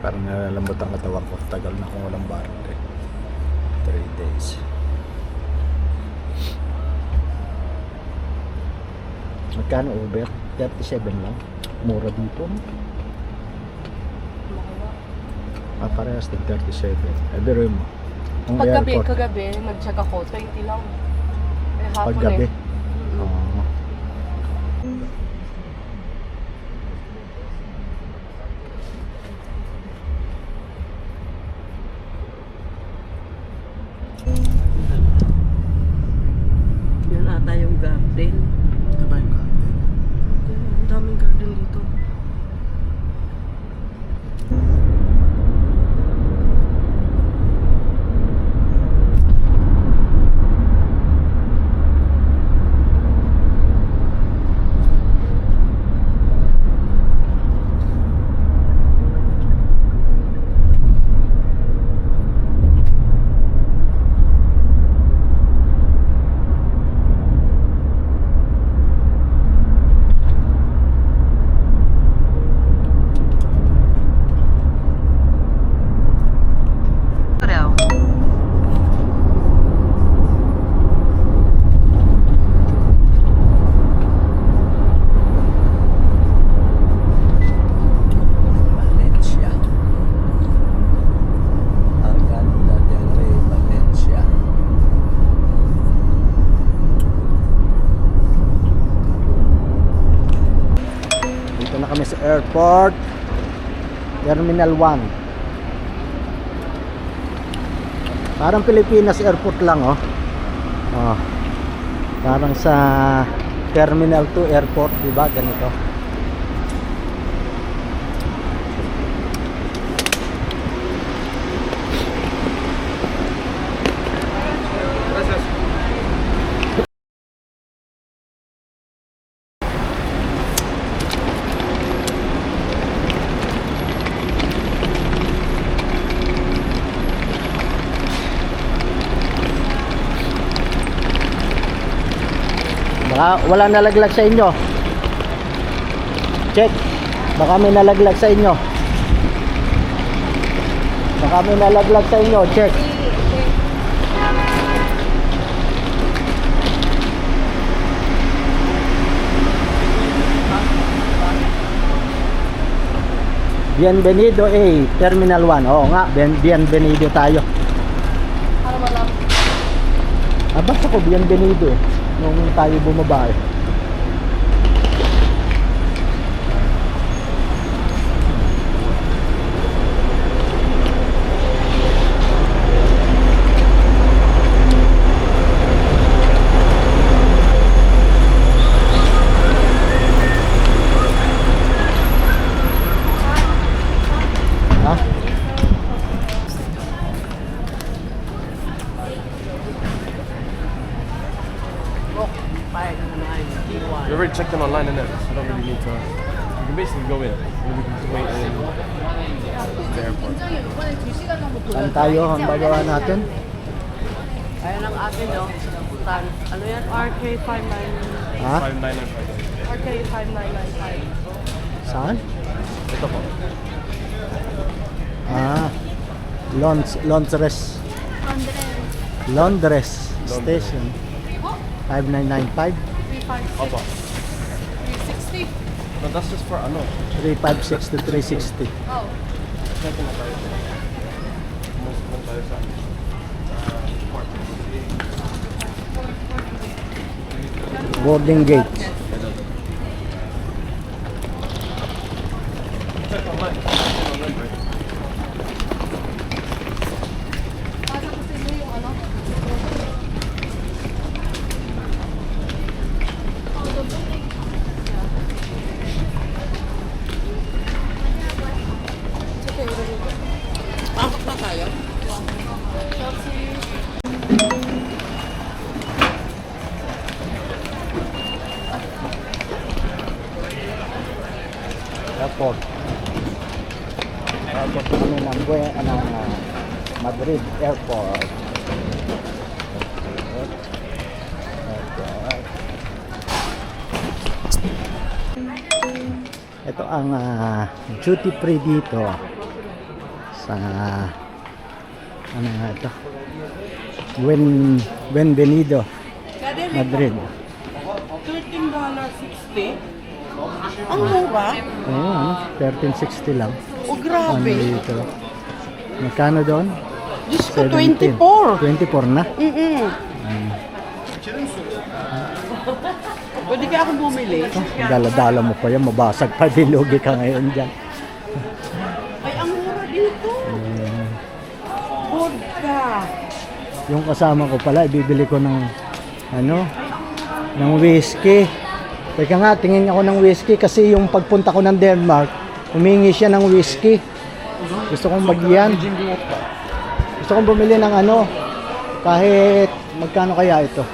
Parang nalalambot ang katawan ko. Tagal na akong walang barang eh. 3 days. Magkano Uber? 37 lang. Mura dito. Parehas din 37. Pero mo. Ang airport. Kagabi, nag-check ako, 20 lang. Eh, hapon Paggabi. eh. Oo. Yan ata yung garden. Ito ba yung garden? Ang daming garden dito. Valencia. Arganda del Rey, Valencia. Dito na kami sa airport. Terminal 1. Parang Pilipinas airport lang oh. Oh. Parang sa Terminal 2 airport, di ba? Ganito. Baka wala nalaglag sa inyo. Check. Baka may nalaglag sa inyo. Baka may nalaglag sa inyo. Check. Bienvenido Terminal 1. Oo nga, bienvenido tayo. Para malam. Basta ko bienvenido nung tayo bumaba eh. Ha? We already checked in online and so you don't really need to. You can basically go in. And we can just wait in the airport. Saan tayo ang bagawa natin? Ayan ang atin, no? Ano yan? RK59. Ha? 5995. RK5995. Saan? Ito po. Londres Londres. Station 5995 Opo. 360. No, that's just for ano. 356 to 360. Oh. Check in na tayo. Muna tayo sa Boarding gate. check online. Check online, right? Para kasi mo yung ano? Pasok na tayo. Airport. Airport kami ng Madrid Airport. Ito ang duty free dito. sa ano nga ito, Bienvenido Madrid. $13.60. Ang mura. Ayun, 1360 lang. Oh, Ano grabe. dito? Magkano doon? Diyos ko, 17. 24. 24 na? Pwede kaya akong bumili? Dala-dala mo pa yan, mabasag pa, dilugi ka ngayon dyan. Ay, ang mura dito. Vodka. Yung kasama ko pala, ibibili ko ng ng whiskey. Teka nga, tingin ako ng whiskey kasi yung pagpunta ko ng Denmark, humingi siya ng whiskey. Gusto kong bagyan. Gusto kong bumili ng kahit magkano kaya ito.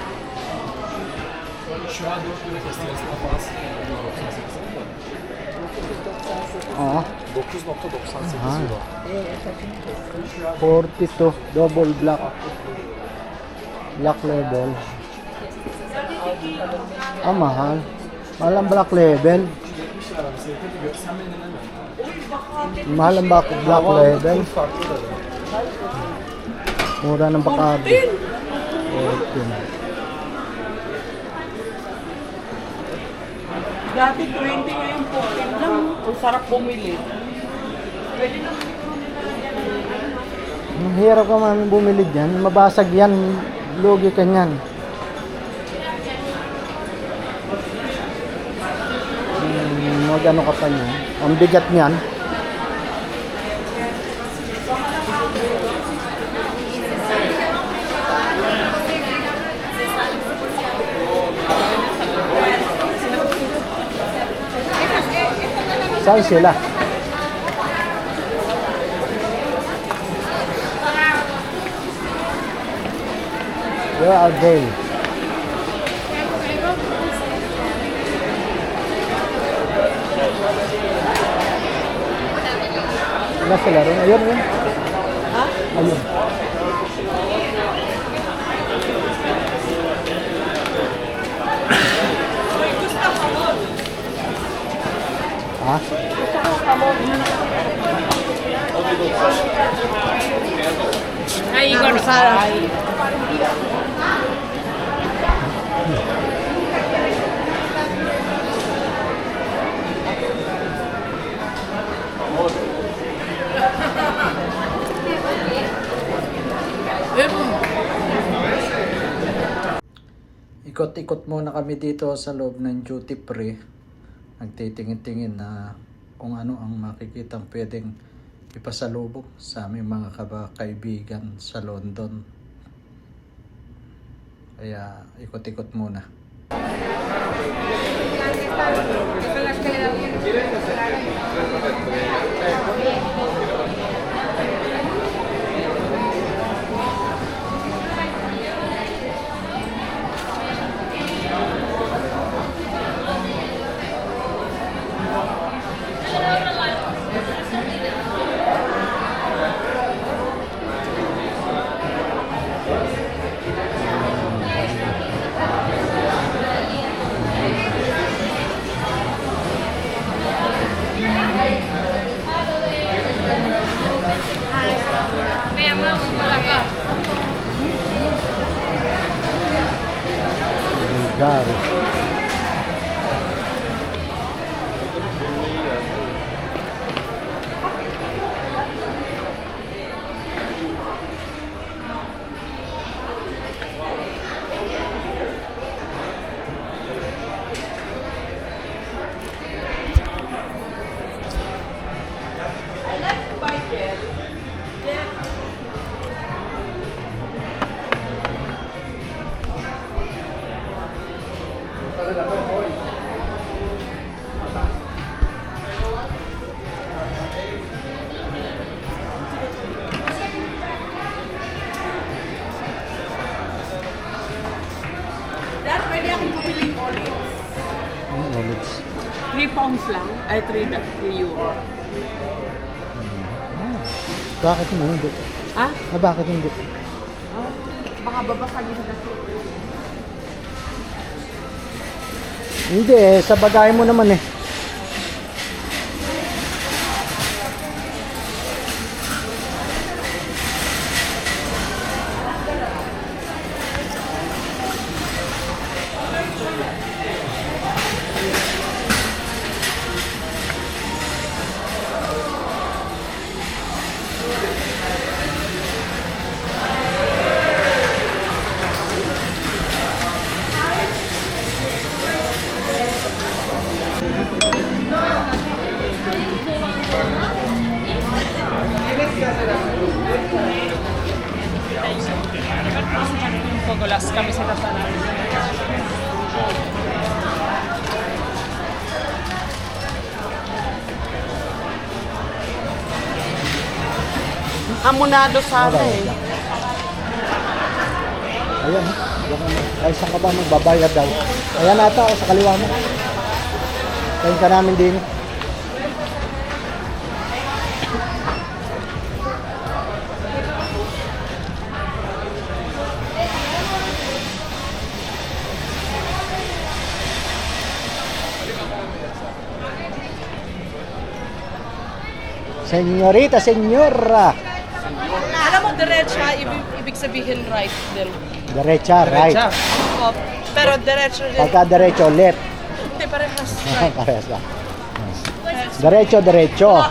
Oo. 42 double black label. Mahal. Mahal ang black label. Mahal ang black label. Mura ng Bacardi. 14. Dati 20 ngayon 14 lang. Ang sarap bumili. Pwede na. Ang hirap ka man bumili dyan. Mabasag yan. Lugi ka nyan. Mag-ano ka pa niyan. Ang bigat niyan. Saan sila? Where are they? Wala sila rin. Ayun. Ha? Ayun. Ha? Ay, Igor, Sara. Ikot-ikot muna kami dito sa loob ng duty free. Nagtitingin-tingin na kung ano ang makikitang pwedeng ipasalubong sa aming mga kaibigan sa London. Kaya ikot-ikot muna. Bulgari. Dad, pwede akong bumili olives. Olives. 3 pounds lang. Ay, 3 euro. Bakit hindi? Ha? Bakit hindi? Oh, baka babasagin na. Hindi sa bagay mo naman eh. Hamonado sana eh. Ayan, ay saan ka ba magbabayad daw? Ayan ata, sa kaliwa mo. Tayo ka namin din. Senyorita, senyora. Alam mo, derecha, ibig sabihin right din. Derecha, right. Oh, pero derecha din. Pagka derecho, left. Hindi, parehas right. Parehas lang. Derecho, derecho.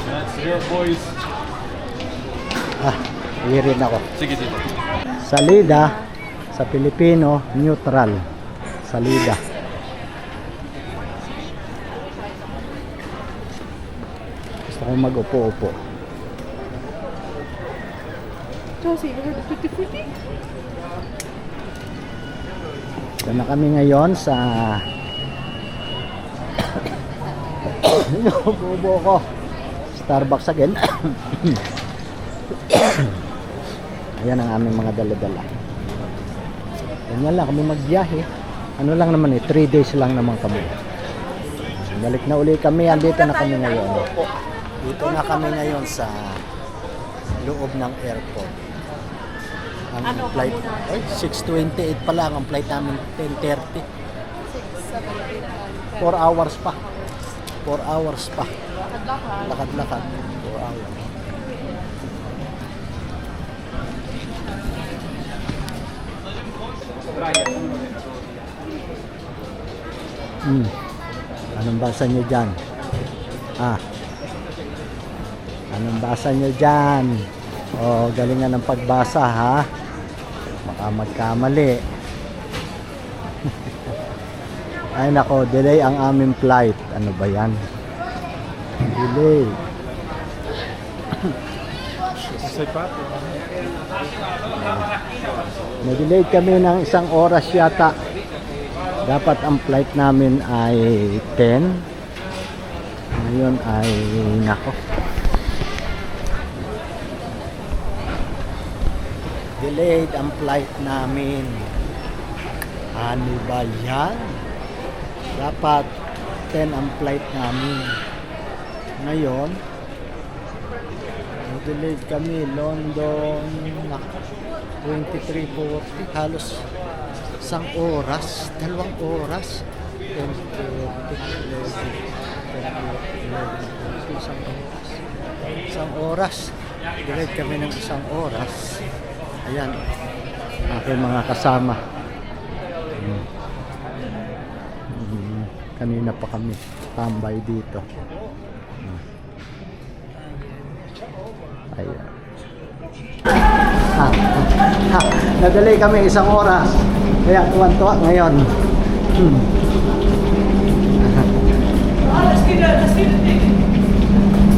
That's it, boys. Irin ako. Sige, sige. Salida, sa Pilipino, neutral. Salida. Gusto kong mag-upo-upo. Ito na kami ngayon sa upo ko. Starbucks again. Ayan ang aming mga dala-dala. Ganyan lang kami magbiyahe. Ano lang naman 3 days lang naman kami. Balik na uli kami. Andito na kami ngayon. Dito na kami ngayon sa loob ng airport. Ang flight, 6:28 pa lang. Ang flight namin 10:30. 4 hours pa. 4 hours pa. Lakad-lakad. 4 hours. Anong basa nyo dyan? Anong basa nyo dyan? Oh, galingan ng pagbasa ha. Baka magkamali. Ay nako, delay ang aming flight. Ano ba yan? Delay. Na-delay kami ng 1 oras yata. Dapat ang flight namin ay 10. Ngayon ay nako. Delayed ang flight namin. Ano ba yan? Dapat 10 ang flight namin. Ngayon, delayed kami. London, 23:40. Halos 1 oras, 2 oras. 1 oras. Delayed kami ng 1 oras. Ayan, aking mga kasama. Kanina pa kami tambay dito. Ayan. Nadelay kami 1 oras. Kaya tuwan-tuwa ngayon.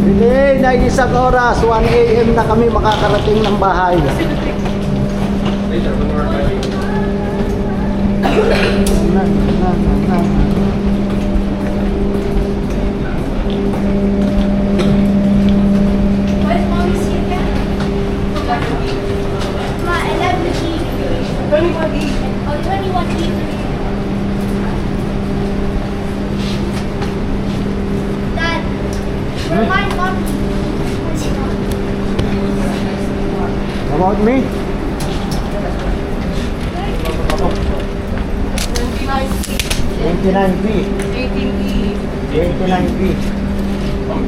Delay na 1 oras. 1 AM na kami makakarating ng bahay. Later, when we're ready. Where's mommy's seat again? Ma, 11 E. 21 E. Oh, 21 E. Dad, remind mommy. About me? 29B. 18E. 29B.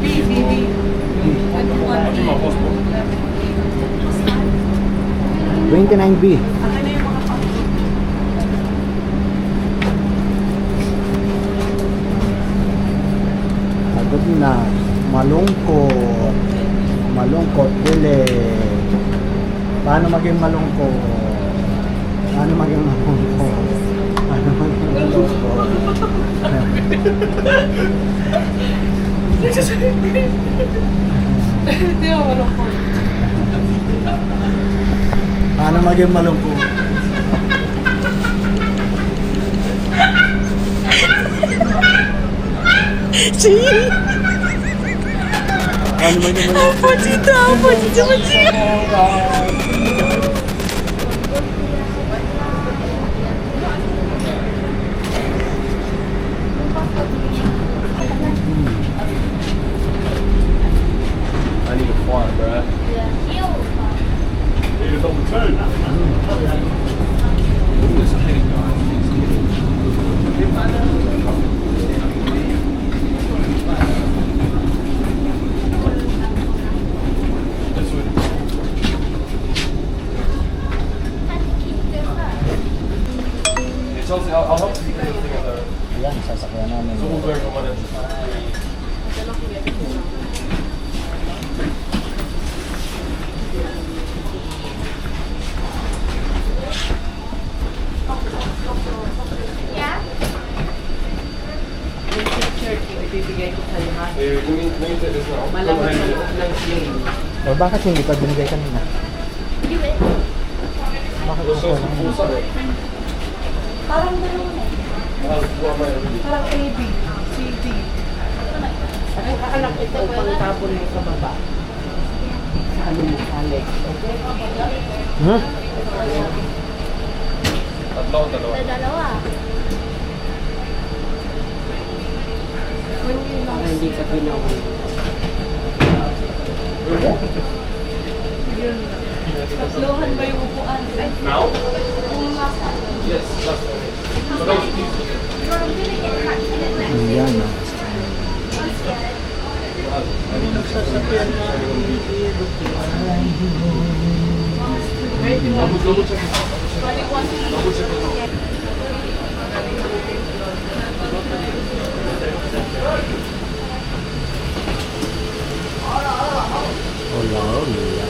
B, B, B. 29B. Pagod na. Malungkot. Malungkot. Dili. Paano maging malungkot? Paano maging malungkot? Paano maging malungkot? Hindi ako malungkot. Paano maging malungkot? I need a fart, bruh. Need a number two. This one. Hey, Chelsea, I'll help you get everything out there. Ayan, sasakyan namin. So we'll go from one end. Yung picture, ibibigay ko sa'yo ha. Hey, let me take this now. Malamang sa loob ng plane. O bakit hindi pa binigay kanina? Bakit We'll gusto show ko some full side. Parang gano'n eh. What am I gonna do? Parang A, B, C, D. Ay, anak, ito upang tapon mo sa baba. Sa ano mo, Alex. Okay? Hmm? Dalawa. Para hindi ka ginawa. Tatlohan ba yung upuan? Now? Yes, that's what it is. So those are these. Ayan, o. Double check it out. Double check it out. Hola, hola.